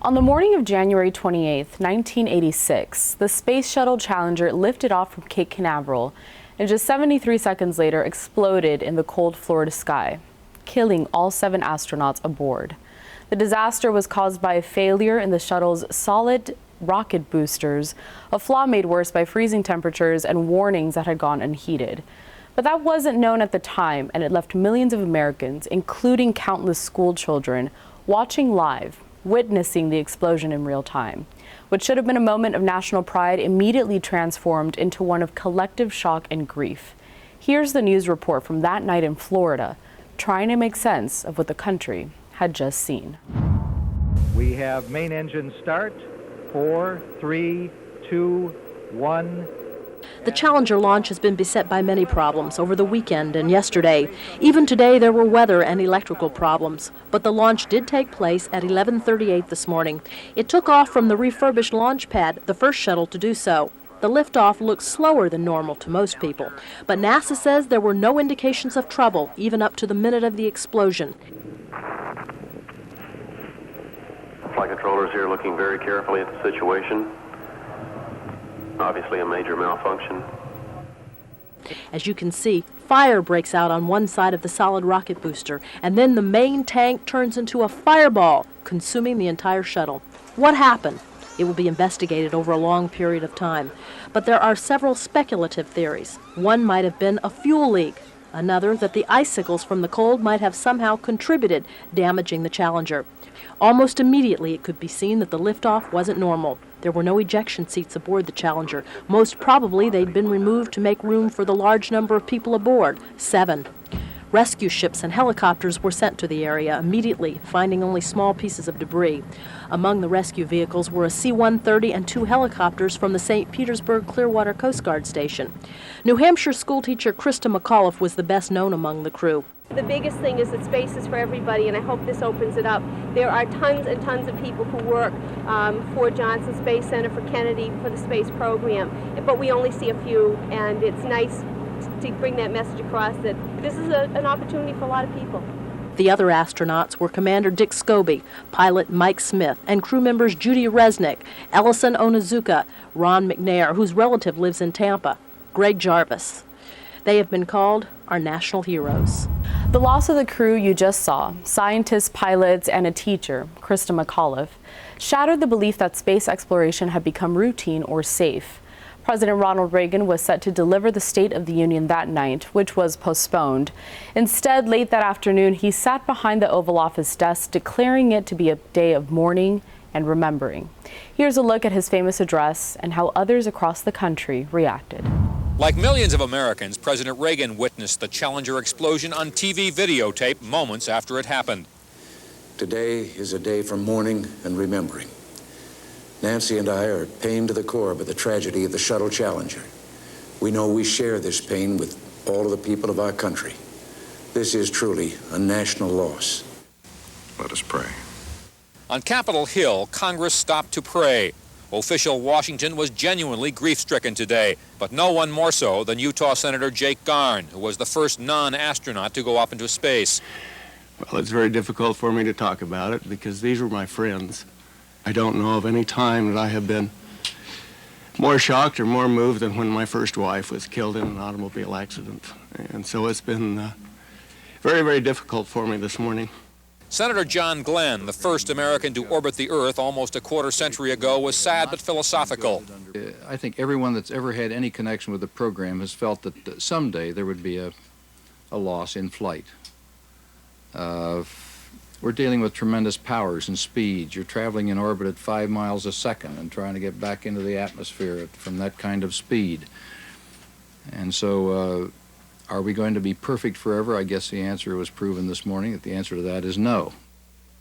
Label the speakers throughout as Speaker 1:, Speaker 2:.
Speaker 1: On the morning of January 28, 1986, the Space Shuttle Challenger lifted off from Cape Canaveral and just 73 seconds later exploded in the cold Florida sky, killing all 7 astronauts aboard. The disaster was caused by a failure in the shuttle's solid rocket boosters, a flaw made worse by freezing temperatures and warnings that had gone unheeded. But that wasn't known at the time, and it left millions of Americans, including countless school children, watching live, witnessing the explosion in real time. What should have been a moment of national pride immediately transformed into one of collective shock and grief. Here's the news report from that night in Florida, trying to make sense of what the country had just seen.
Speaker 2: We have main engine start. 4, 3, 2, 1.
Speaker 3: The Challenger launch has been beset by many problems over the weekend and yesterday. Even today there were weather and electrical problems, but the launch did take place at 11:38 this morning. It took off from the refurbished launch pad, the first shuttle to do so. The liftoff looks slower than normal to most people, but NASA says there were no indications of trouble, even up to the minute of the explosion.
Speaker 4: Flight controllers here looking very carefully at the situation. Obviously a major malfunction.
Speaker 3: As you can see, fire breaks out on one side of the solid rocket booster, and then the main tank turns into a fireball, consuming the entire shuttle. What happened? It will be investigated over a long period of time. But there are several speculative theories. One might have been a fuel leak. Another, that the icicles from the cold might have somehow contributed, damaging the Challenger. Almost immediately, it could be seen that the liftoff wasn't normal. There were no ejection seats aboard the Challenger. Most probably, they'd been removed to make room for the large number of people aboard, 7. Rescue ships and helicopters were sent to the area immediately, finding only small pieces of debris. Among the rescue vehicles were a C-130 and 2 helicopters from the St. Petersburg Clearwater Coast Guard Station. New Hampshire schoolteacher Christa McAuliffe was the best known among the crew.
Speaker 5: The biggest thing is that space is for everybody, and I hope this opens it up. There are tons and tons of people who work for Johnson Space Center, for Kennedy, for the space program, but we only see a few, and it's nice to bring that message across that this is an opportunity for a lot of people.
Speaker 3: The other astronauts were Commander Dick Scobie, pilot Mike Smith, and crew members Judy Resnick, Ellison Onizuka, Ron McNair, whose relative lives in Tampa, Greg Jarvis. They have been called our national heroes.
Speaker 1: The loss of the crew you just saw, scientists, pilots, and a teacher, Christa McAuliffe, shattered the belief that space exploration had become routine or safe. President Ronald Reagan was set to deliver the State of the Union that night, which was postponed. Instead, late that afternoon, he sat behind the Oval Office desk, declaring it to be a day of mourning and remembering. Here's a look at his famous address and how others across the country reacted.
Speaker 6: Like millions of Americans, President Reagan witnessed the Challenger explosion on TV videotape moments after it happened.
Speaker 7: Today is a day for mourning and remembering. Nancy and I are pained to the core by the tragedy of the Shuttle Challenger. We know we share this pain with all of the people of our country. This is truly a national loss.
Speaker 8: Let us pray.
Speaker 6: On Capitol Hill, Congress stopped to pray. Official Washington was genuinely grief-stricken today, but no one more so than Utah Senator Jake Garn, who was the first non-astronaut to go up into space.
Speaker 9: Well, it's very difficult for me to talk about it because these were my friends. I don't know of any time that I have been more shocked or more moved than when my first wife was killed in an automobile accident. And so it's been very, very difficult for me this morning.
Speaker 6: Senator John Glenn, the first American to orbit the Earth almost a quarter century ago, was sad but philosophical.
Speaker 10: I think everyone that's ever had any connection with the program has felt that someday there would be a loss in flight. We're dealing with tremendous powers and speeds. You're traveling in orbit at 5 miles a second and trying to get back into the atmosphere from that kind of speed. And so, are we going to be perfect forever? I guess the answer was proven this morning, that the answer to that is no.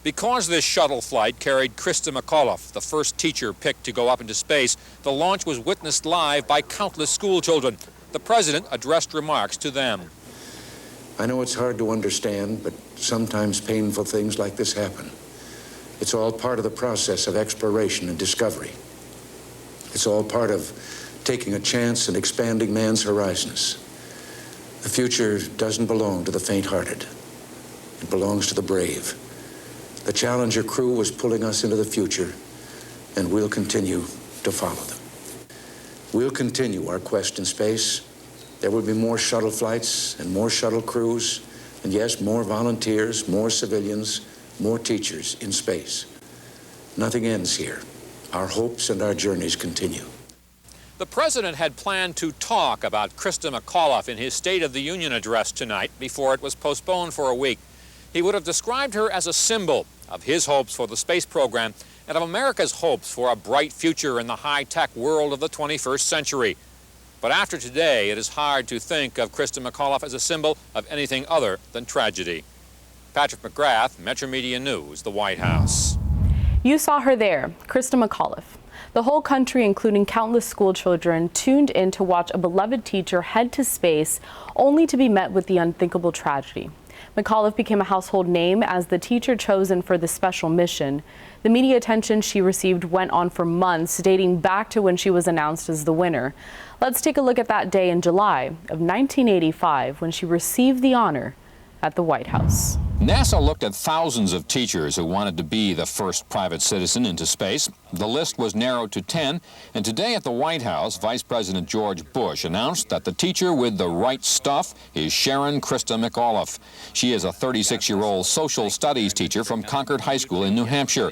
Speaker 6: Because this shuttle flight carried Christa McAuliffe, the first teacher picked to go up into space, the launch was witnessed live by countless school children. The president addressed remarks to them.
Speaker 7: I know it's hard to understand, but sometimes painful things like this happen. It's all part of the process of exploration and discovery. It's all part of taking a chance and expanding man's horizons. The future doesn't belong to the faint-hearted. It belongs to the brave. The Challenger crew was pulling us into the future, and we'll continue to follow them. We'll continue our quest in space. There will be more shuttle flights and more shuttle crews, and yes, more volunteers, more civilians, more teachers in space. Nothing ends here. Our hopes and our journeys continue.
Speaker 6: The president had planned to talk about Christa McAuliffe in his State of the Union address tonight before it was postponed for a week. He would have described her as a symbol of his hopes for the space program and of America's hopes for a bright future in the high-tech world of the 21st century. But after today, it is hard to think of Christa McAuliffe as a symbol of anything other than tragedy. Patrick McGrath, Metro Media News, the White House.
Speaker 1: You saw her there, Christa McAuliffe. The whole country, including countless school children, tuned in to watch a beloved teacher head to space, only to be met with the unthinkable tragedy. McAuliffe became a household name as the teacher chosen for this special mission. The media attention she received went on for months, dating back to when she was announced as the winner. Let's take a look at that day in July of 1985 when she received the honor at the White House.
Speaker 6: NASA looked at thousands of teachers who wanted to be the first private citizen into space. The list was narrowed to 10, and today at the White House, Vice President George Bush announced that the teacher with the right stuff is Sharon Christa McAuliffe. She is a 36-year-old social studies teacher from Concord High School in New Hampshire.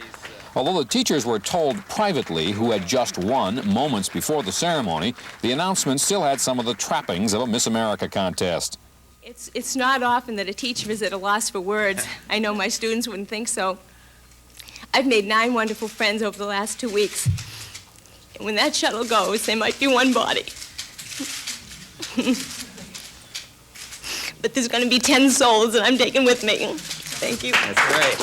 Speaker 6: Although the teachers were told privately who had just won moments before the ceremony, the announcement still had some of the trappings of a Miss America contest.
Speaker 11: It's not often that a teacher is at a loss for words. I know my students wouldn't think so. I've made 9 wonderful friends over the last 2 weeks. And when that shuttle goes, they might be one body. But there's going to be 10 souls that I'm taking with me. Thank you.
Speaker 6: That's great.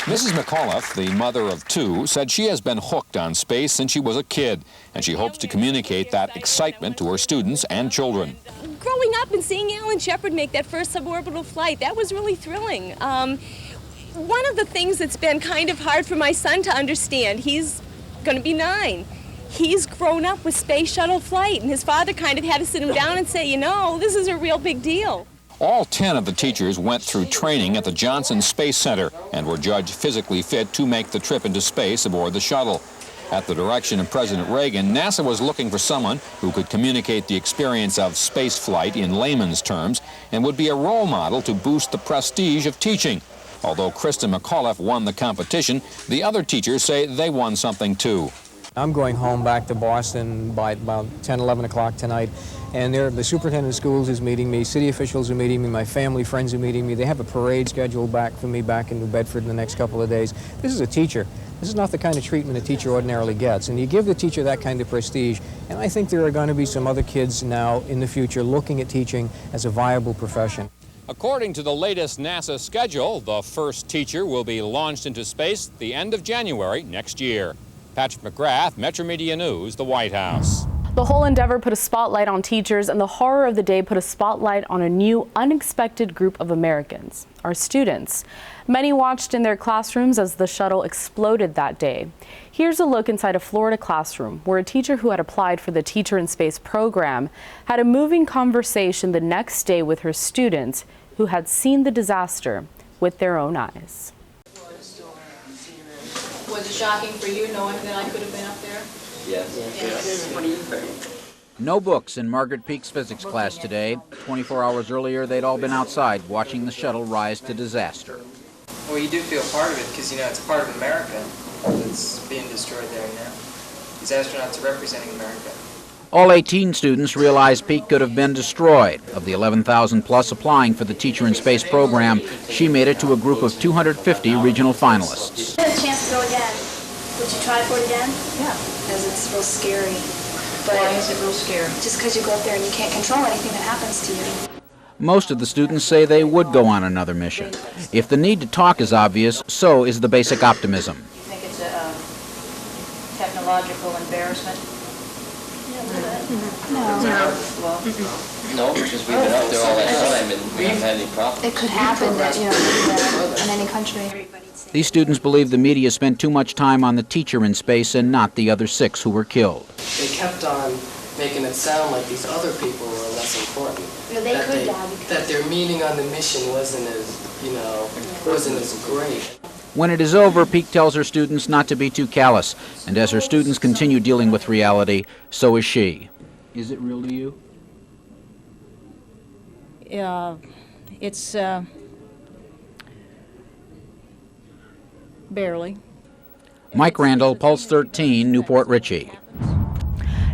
Speaker 6: Mrs. McAuliffe, the mother of 2, said she has been hooked on space since she was a kid, and she hopes to communicate that excitement to her students and children.
Speaker 11: Growing up and seeing Alan Shepard make that first suborbital flight, that was really thrilling. One of the things that's been kind of hard for my son to understand, he's going to be 9. He's grown up with space shuttle flight, and his father kind of had to sit him down and say, you know, this is a real big deal.
Speaker 6: All 10 of the teachers went through training at the Johnson Space Center and were judged physically fit to make the trip into space aboard the shuttle. At the direction of President Reagan, NASA was looking for someone who could communicate the experience of space flight in layman's terms and would be a role model to boost the prestige of teaching. Although Christa McAuliffe won the competition, the other teachers say they won something too.
Speaker 12: I'm going home back to Boston by about 10, 11 o'clock tonight, and the superintendent of schools is meeting me, city officials are meeting me, my family, friends are meeting me. They have a parade scheduled back for me back in New Bedford in the next couple of days. This is a teacher. This is not the kind of treatment a teacher ordinarily gets, and you give the teacher that kind of prestige, and I think there are going to be some other kids now in the future looking at teaching as a viable profession.
Speaker 6: According to the latest NASA schedule, the first teacher will be launched into space the end of January next year. Patrick McGrath, Metro Media News, the White House.
Speaker 1: The whole endeavor put a spotlight on teachers, and the horror of the day put a spotlight on a new, unexpected group of Americans, our students. Many watched in their classrooms as the shuttle exploded that day. Here's a look inside a Florida classroom where a teacher who had applied for the Teacher in Space program had a moving conversation the next day with her students who had seen the disaster with their own eyes.
Speaker 13: Was it shocking for you knowing that I could have been up there?
Speaker 14: Yes.
Speaker 13: What do you think?
Speaker 14: No books in Margaret Peake's physics class today. 24 hours earlier, they'd all been outside watching the shuttle rise to disaster.
Speaker 15: Well, you do feel part of it because, you know, it's part of America that's being destroyed there now. These astronauts are representing America.
Speaker 14: All 18 students realized Peake could have been destroyed. Of the 11,000 plus applying for the Teacher in Space program, she made it to a group of 250 regional finalists.
Speaker 16: If you had a chance to go again, would you try for it again?
Speaker 13: Yeah.
Speaker 16: Because it's real scary. But
Speaker 13: why is it real scary?
Speaker 16: Just because you go up there and you can't control anything that happens to you.
Speaker 14: Most of the students say they would go on another mission. If the need to talk is obvious, so is the basic optimism.
Speaker 13: You think it's a technological embarrassment?
Speaker 16: No.
Speaker 13: Well,
Speaker 17: no, because we've been up there all that time and we haven't had any problems.
Speaker 16: It could happen that, you know, in any country.
Speaker 14: These students believe the media spent too much time on the teacher in space and not the other 6 who were killed.
Speaker 15: They kept on making it sound like these other people were less important.
Speaker 16: No, they could die because
Speaker 15: that their meaning on the mission wasn't as you know, wasn't as great.
Speaker 14: When it is over, Peak tells her students not to be too callous, and as her students continue dealing with reality, so is she. Is it real to you?
Speaker 13: It's barely.
Speaker 14: Mike Randall, Pulse 13, Newport Richey.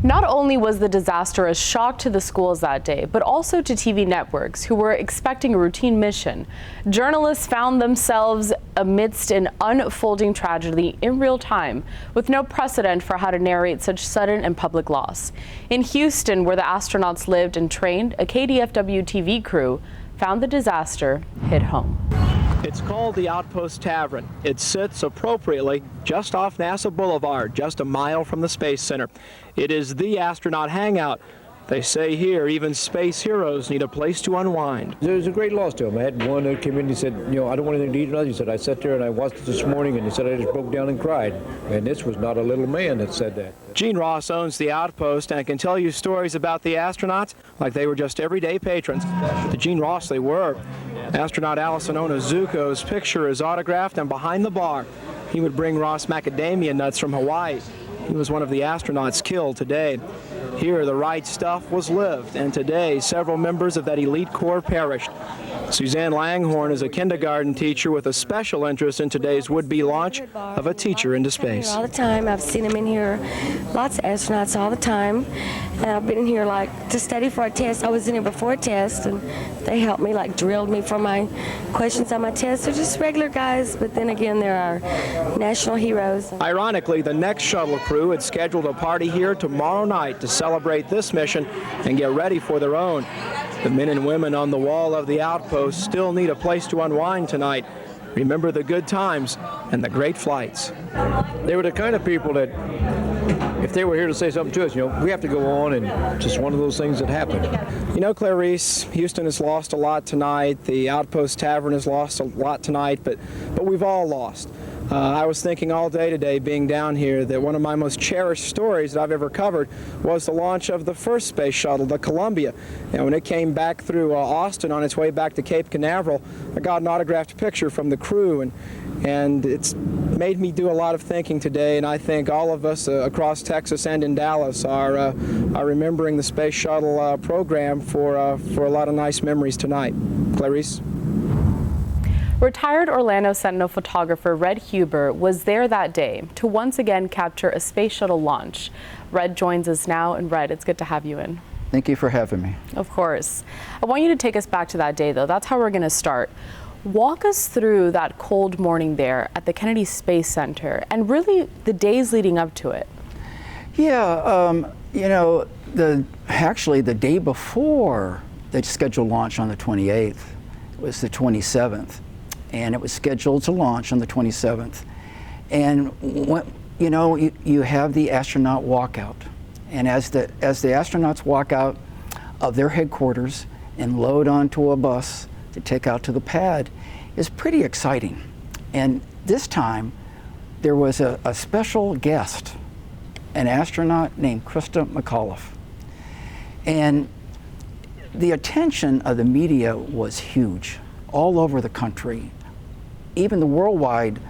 Speaker 1: Not only was the disaster a shock to the schools that day, but also to TV networks who were expecting a routine mission. Journalists found themselves amidst an unfolding tragedy in real time, with no precedent for how to narrate such sudden and public loss. In Houston, where the astronauts lived and trained, a KDFW TV crew found the disaster hit home.
Speaker 18: It's called the Outpost Tavern. It sits appropriately just off NASA Boulevard, just a mile from the Space Center. It is the astronaut hangout. They say here even space heroes need a place to unwind.
Speaker 19: There's a great loss to him. I had one that came in, he said, you know, I don't want anything to eat or nothing. He said, I sat there and I watched it this morning, and he said, I just broke down and cried. And this was not a little man that said that.
Speaker 18: Gene Ross owns the Outpost and can tell you stories about the astronauts like they were just everyday patrons. But the Gene Ross they were. Astronaut Allison Onozuko's picture is autographed, and behind the bar, he would bring Ross macadamia nuts from Hawaii. He was one of the astronauts killed today. Here, the right stuff was lived, and today, several members of that elite corps perished. Suzanne Langhorn is a kindergarten teacher with a special interest in today's would-be launch of a teacher into space.
Speaker 20: All the time. I've seen them in here, lots of astronauts all the time. And I've been in here like to study for a test. I was in here before a test, and they helped me, like drilled me for my questions on my test. They're just regular guys, but then again, they're our national heroes.
Speaker 18: Ironically, the next shuttle crew had scheduled a party here tomorrow night to celebrate this mission and get ready for their own. The men and women on the wall of the Outpost still need a place to unwind tonight. Remember the good times and the great flights.
Speaker 19: They were the kind of people that, if they were here to say something to us, you know, we have to go on, and just one of those things that happened.
Speaker 18: You know, Clarice, Houston has lost a lot tonight. The Outpost Tavern has lost a lot tonight, but we've all lost. I was thinking all day today, being down here, that one of my most cherished stories that I've ever covered was the launch of the first space shuttle, the Columbia. And when it came back through Austin on its way back to Cape Canaveral, I got an autographed picture from the crew, and it's made me do a lot of thinking today, and I think all of us across Texas and in Dallas are remembering the space shuttle program for a lot of nice memories tonight. Clarice?
Speaker 1: Retired Orlando Sentinel photographer Red Huber was there that day to once again capture a space shuttle launch. Red joins us now, and Red, it's good to have you in.
Speaker 21: Thank you for having me.
Speaker 1: Of course. I want you to take us back to that day, though. That's how we're going to start. Walk us through that cold morning there at the Kennedy Space Center and really the days leading up to it.
Speaker 21: Yeah, you know, actually the day before the scheduled launch on the 28th was the 27th, and it was scheduled to launch on the 27th. And you know, you have the astronaut walkout, and as the astronauts walk out of their headquarters and load onto a bus to take out to the pad is pretty exciting. And this time there was a special guest, an astronaut named Christa McAuliffe. And the attention of the media was huge all over the country. Even the worldwide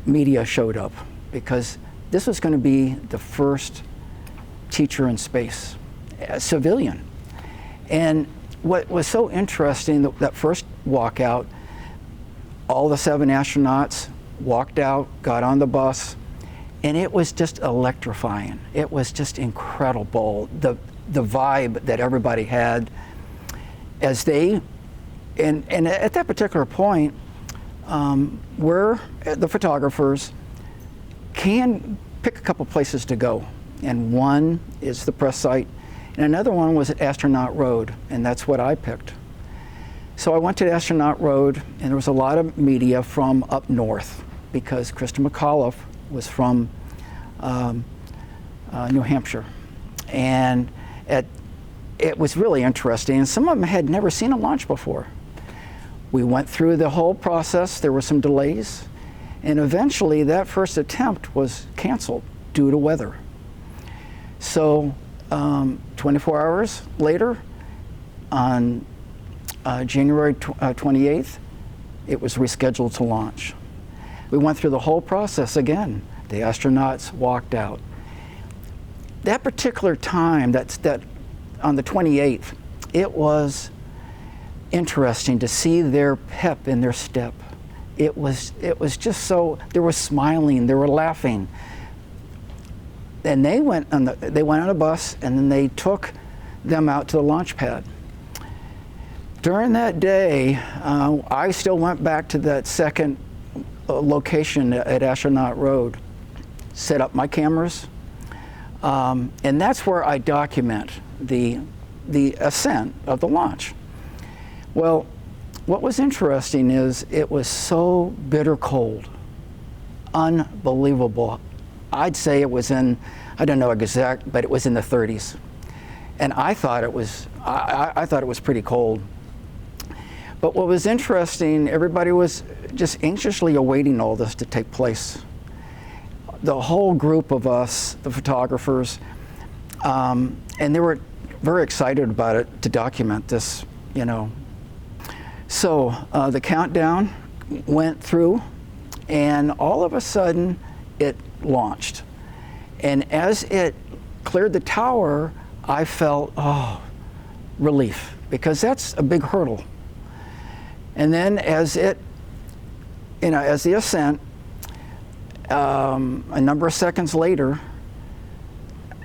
Speaker 21: media showed up because this was going to be the first teacher in space, a civilian. And what was so interesting, that first walkout, all the 7 astronauts walked out, got on the bus, and it was just electrifying. It was just incredible, the vibe that everybody had as they, and at that particular point, the photographers can pick a couple places to go. And one is the press site, and another one was at Astronaut Road, and that's what I picked. So I went to Astronaut Road, and there was a lot of media from up north because Christa McAuliffe was from New Hampshire. And it was really interesting, and some of them had never seen a launch before. We went through the whole process. There were some delays, and eventually that first attempt was canceled due to weather. So 24 hours later, on January 28th, it was rescheduled to launch. We went through the whole process again. The astronauts walked out. That particular time, that on the 28th, it was interesting to see their pep in their step. It was just so, they were smiling, they were laughing. And they went on a bus, and then they took them out to the launch pad. During that day, I still went back to that second location at Astronaut Road, set up my cameras, and that's where I document the ascent of the launch. Well, what was interesting is it was so bitter cold, unbelievable. I'd say it was in, I don't know exact, but it was in the 30s, and I thought it was pretty cold. But what was interesting, everybody was just anxiously awaiting all this to take place. The whole group of us, the photographers, and they were very excited about it, to document this, you know. So the countdown went through, and all of a sudden it launched. And as it cleared the tower, I felt, relief, because that's a big hurdle. And then as it, as the ascent, a number of seconds later,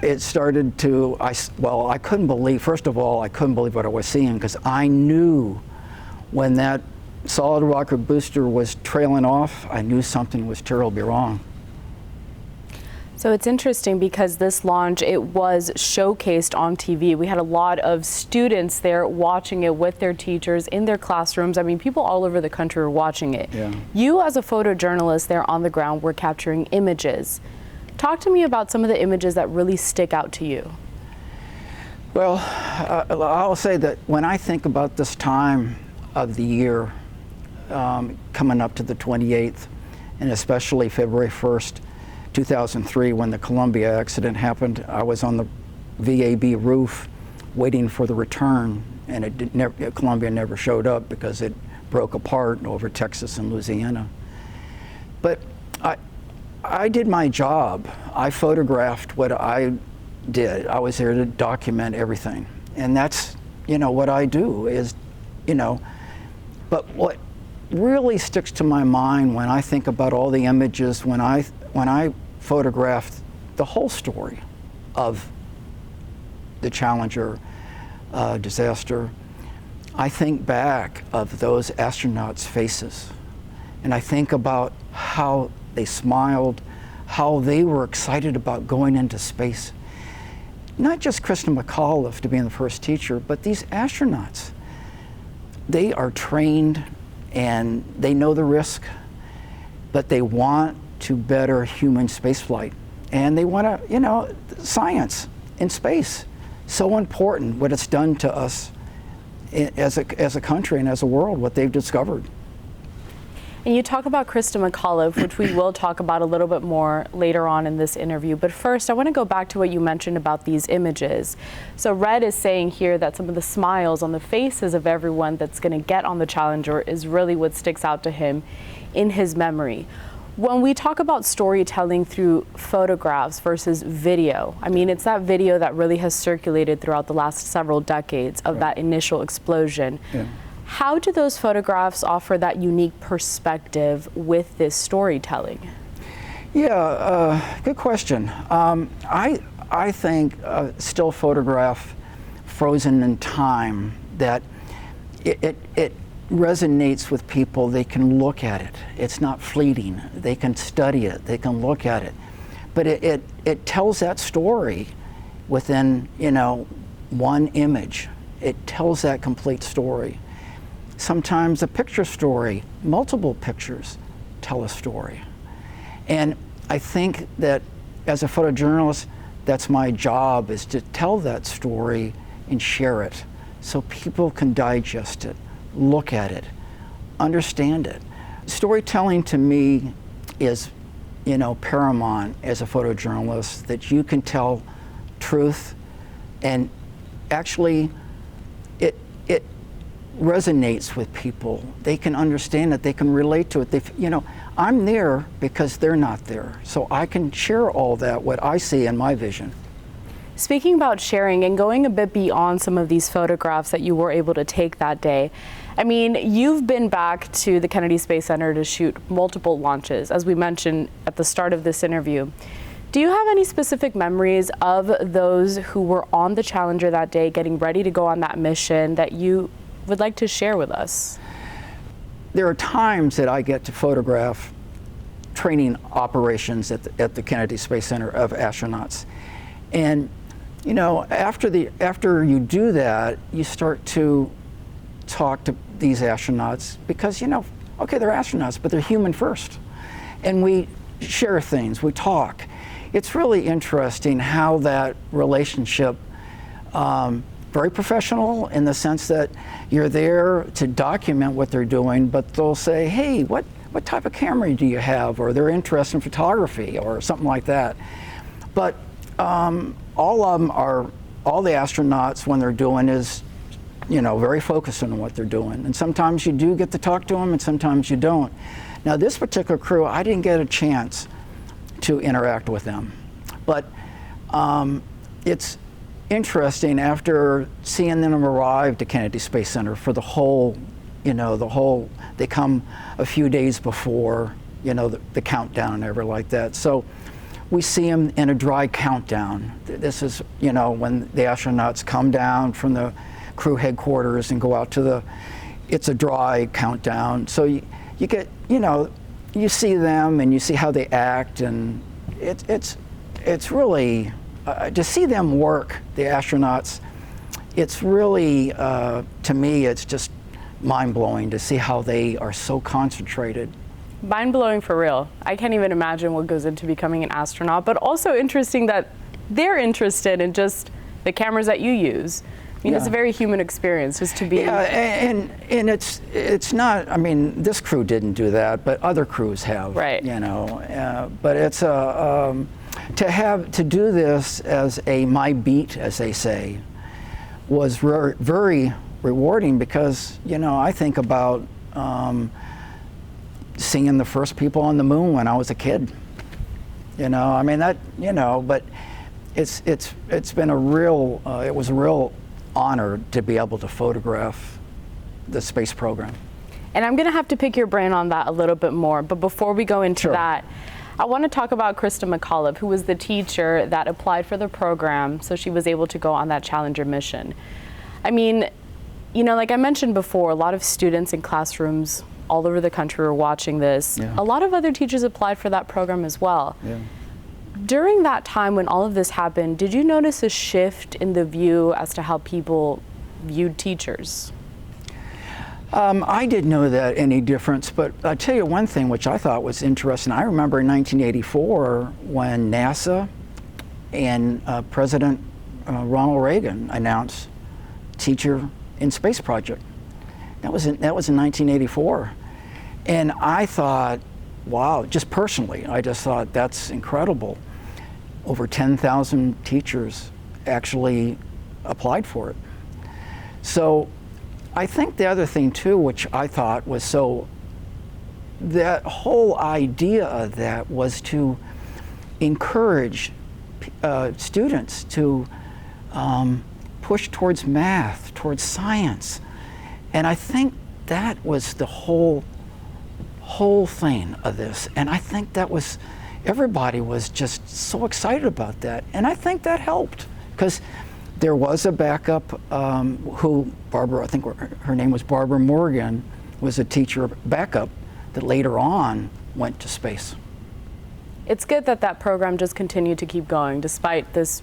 Speaker 21: it started to, I couldn't believe, first of all, I couldn't believe what I was seeing, because I knew when that solid rocket booster was trailing off, I knew something was terribly wrong.
Speaker 1: So it's interesting because this launch, it was showcased on TV. We had a lot of students there watching it with their teachers in their classrooms. I mean, people all over the country were watching it.
Speaker 21: Yeah.
Speaker 1: You, as a photojournalist there on the ground, were capturing images. Talk to me about some of the images that really stick out to you.
Speaker 21: Well, I'll say that when I think about this time of the year, coming up to the 28th, and especially February 1st, 2003, when the Columbia accident happened, I was on the VAB roof waiting for the return, and Columbia never showed up because it broke apart over Texas and Louisiana. But I did my job. I photographed what I did. I was there to document everything, and that's what I do is, But what really sticks to my mind when I think about all the images, when I photographed the whole story of the Challenger disaster, I think back of those astronauts' faces, and I think about how they smiled, how they were excited about going into space. Not just Christa McAuliffe to being the first teacher, but these astronauts. They are trained and they know the risk, but they want to better human spaceflight. And they want to, science in space, so important, what it's done to us as a country and as a world, what they've discovered.
Speaker 1: And you talk about Christa McAuliffe, which we will talk about a little bit more later on in this interview. But first, I want to go back to what you mentioned about these images. So Red is saying here that some of the smiles on the faces of everyone that's going to get on the Challenger is really what sticks out to him in his memory. When we talk about storytelling through photographs versus video, I mean, it's that video that really has circulated throughout the last several decades of that initial explosion.
Speaker 21: Yeah.
Speaker 1: How do those photographs offer that unique perspective with this storytelling?
Speaker 21: Yeah, good question. I think still photograph frozen in time, that it resonates with people. They can look at it. It's not fleeting. They can study it. They can look at it. But it tells that story within, one image. It tells that complete story. Sometimes a picture story, multiple pictures tell a story. And I think that as a photojournalist, that's my job, is to tell that story and share it so people can digest it, look at it, understand it. Storytelling to me is, paramount as a photojournalist, that you can tell truth, and actually resonates with people. They can understand it, they can relate to it. You know, I'm there because they're not there. So I can share all that, what I see in my vision.
Speaker 1: Speaking about sharing and going a bit beyond some of these photographs that you were able to take that day, I mean, you've been back to the Kennedy Space Center to shoot multiple launches, as we mentioned at the start of this interview. Do you have any specific memories of those who were on the Challenger that day, getting ready to go on that mission, that you would like to share with us?
Speaker 21: There are times that I get to photograph training operations at the Kennedy Space Center of astronauts. And, you know, after you do that, you start to talk to these astronauts because, you know, okay, they're astronauts, but they're human first. And we share things, we talk. It's really interesting how that relationship, very professional in the sense that you're there to document what they're doing, but they'll say, hey, what type of camera do you have? Or they're interested in photography or something like that. But all the astronauts, when they're doing is, you know, very focused on what they're doing. And sometimes you do get to talk to them and sometimes you don't. Now this particular crew, I didn't get a chance to interact with them. But it's interesting after seeing them arrive to Kennedy Space Center for the whole, you know, they come a few days before, you know, the countdown and everything like that. So we see them in a dry countdown. This is, you know, when the astronauts come down from the crew headquarters and go out to it's a dry countdown. So you get, you know, you see them and you see how they act, and it's really, to see them work, the astronauts, it's really, to me, it's just mind-blowing to see how they are so concentrated.
Speaker 1: Mind-blowing for real. I can't even imagine what goes into becoming an astronaut, but also interesting that they're interested in just the cameras that you use. I mean, it's a very human experience just to be.
Speaker 21: Yeah, and it's not, I mean, this crew didn't do that, but other crews have.
Speaker 1: Right.
Speaker 21: You know, but it's to do this as my beat, as they say, was very rewarding because, you know, I think about seeing the first people on the moon when I was a kid. You know, I mean that, you know, but it's been a real, it was a real honor to be able to photograph the space program.
Speaker 1: And I'm going to have to pick your brain on that a little bit more, but before we go into that, I want to talk about Christa McAuliffe, who was the teacher that applied for the program, so she was able to go on that Challenger mission. I mean, you know, like I mentioned before, a lot of students in classrooms all over the country were watching this.
Speaker 21: Yeah.
Speaker 1: A lot of other teachers applied for that program as well.
Speaker 21: Yeah.
Speaker 1: During that time when all of this happened, did you notice a shift in the view as to how people viewed teachers?
Speaker 21: I didn't know that any difference, but I'll tell you one thing which I thought was interesting. I remember in 1984 when NASA and President Ronald Reagan announced Teacher in Space Project. That was in 1984. And I thought, wow, just personally, I just thought that's incredible. Over 10,000 teachers actually applied for it. So I think the other thing too, which I thought was that whole idea of that was to encourage students to push towards math, towards science. And I think that was the whole thing of this. And I think that was, everybody was just so excited about that. And I think that helped because there was a backup who, Barbara, I think her name was Barbara Morgan, was a teacher backup that later on went to space.
Speaker 1: It's good that that program just continued to keep going despite this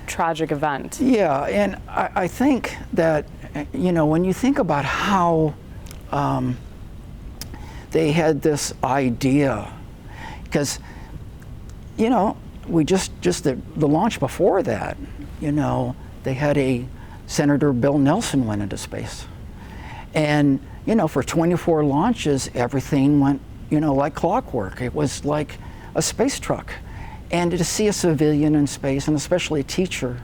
Speaker 1: tragic event.
Speaker 21: Yeah, and I think that, you know, when you think about how they had this idea, because, you know, we just the launch before that, you know, they had Senator Bill Nelson went into space. And, you know, for 24 launches, everything went, you know, like clockwork. It was like a space truck. And to see a civilian in space, and especially a teacher,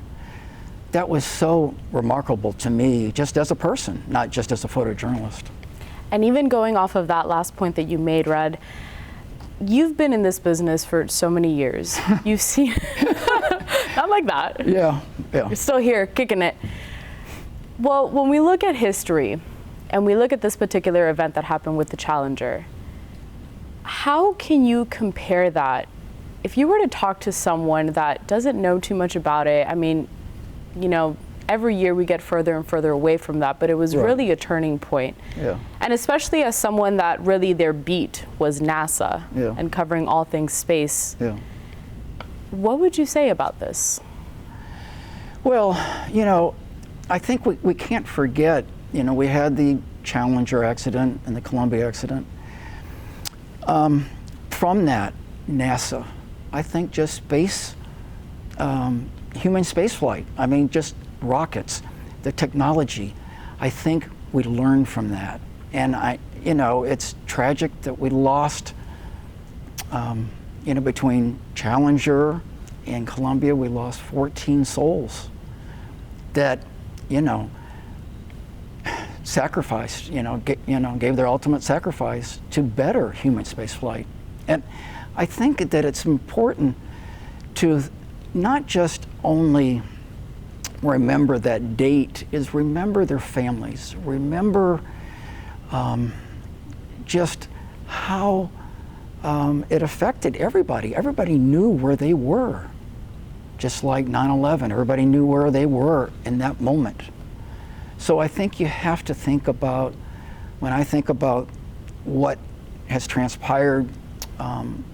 Speaker 21: that was so remarkable to me, just as a person, not just as a photojournalist.
Speaker 1: And even going off of that last point that you made, Red, you've been in this business for so many years. You've seen, not like that.
Speaker 21: Yeah.
Speaker 1: You're still here, kicking it. Well, when we look at history, and we look at this particular event that happened with the Challenger, how can you compare that? If you were to talk to someone that doesn't know too much about it, I mean, you know, every year we get further and further away from that, but it was really a turning point.
Speaker 21: Yeah.
Speaker 1: And especially as someone that really their beat was NASA and covering all things space.
Speaker 21: Yeah.
Speaker 1: What would you say about this?
Speaker 21: Well, you know, I think we can't forget, you know, we had the Challenger accident and the Columbia accident. From that, NASA, I think just space, human spaceflight, I mean, just rockets, the technology, I think we learned from that. And you know, it's tragic that we lost, you know, between Challenger and Columbia, we lost 14 souls that, you know, sacrificed, gave their ultimate sacrifice to better human spaceflight. And I think that it's important to not just only remember that date, is remember their families, remember just how it affected everybody. Everybody knew where they were. Just like 9/11, everybody knew where they were in that moment. So I think you have to think about, when I think about what has transpired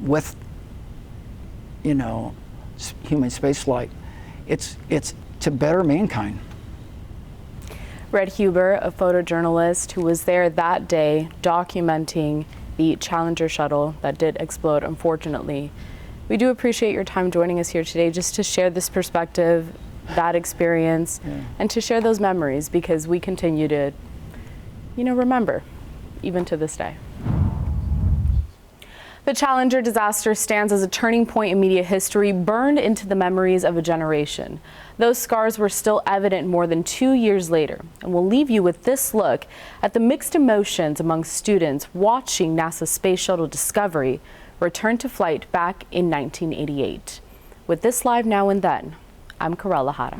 Speaker 21: with, you know, human spaceflight, it's to better mankind.
Speaker 1: Red Huber, a photojournalist who was there that day documenting the Challenger shuttle that did explode, unfortunately. We do appreciate your time joining us here today just to share this perspective, that experience, and to share those memories, because we continue to, you know, remember, even to this day. The Challenger disaster stands as a turning point in media history, burned into the memories of a generation. Those scars were still evident more than 2 years later, and we'll leave you with this look at the mixed emotions among students watching NASA's Space Shuttle Discovery return to flight back in 1988. With this Live Now and Then, I'm Corella Hara.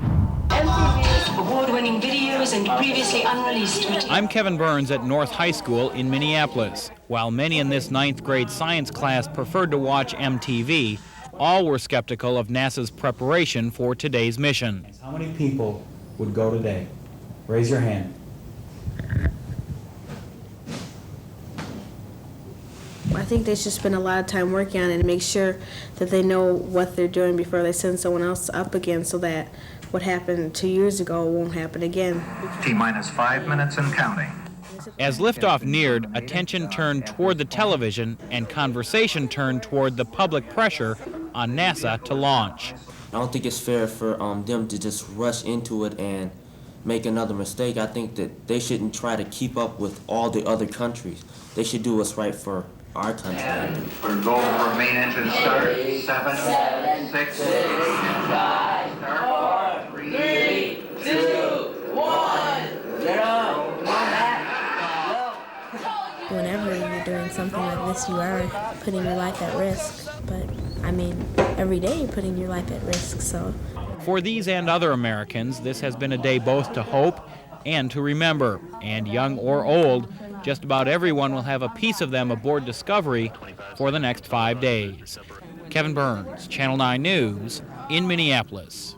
Speaker 2: Award-winning videos and previously unreleased material.
Speaker 22: I'm Kevin Burns at North High School in Minneapolis. While many in this 9th grade science class preferred to watch MTV, all were skeptical of NASA's preparation for today's mission.
Speaker 23: How many people would go today? Raise your hand.
Speaker 24: I think they should spend a lot of time working on it and make sure that they know what they're doing before they send someone else up again, so that what happened 2 years ago won't happen again.
Speaker 25: T-minus 5 minutes and counting.
Speaker 22: As liftoff neared, attention turned toward the television and conversation turned toward the public pressure on NASA to launch.
Speaker 26: I don't think it's fair for them to just rush into it and make another mistake. I think that they shouldn't try to keep up with all the other countries. They should do what's right for our country.
Speaker 25: And we're going for main engine start. 7, 6, 5, 4, 3, 2, 1, 0.
Speaker 27: Whenever you're doing something like this, you are putting your life at risk. But, I mean, every day you're putting your life at risk, so.
Speaker 22: For these and other Americans, this has been a day both to hope and to remember. And young or old, just about everyone will have a piece of them aboard Discovery for the next 5 days. Kevin Burns, Channel 9 News, in Minneapolis.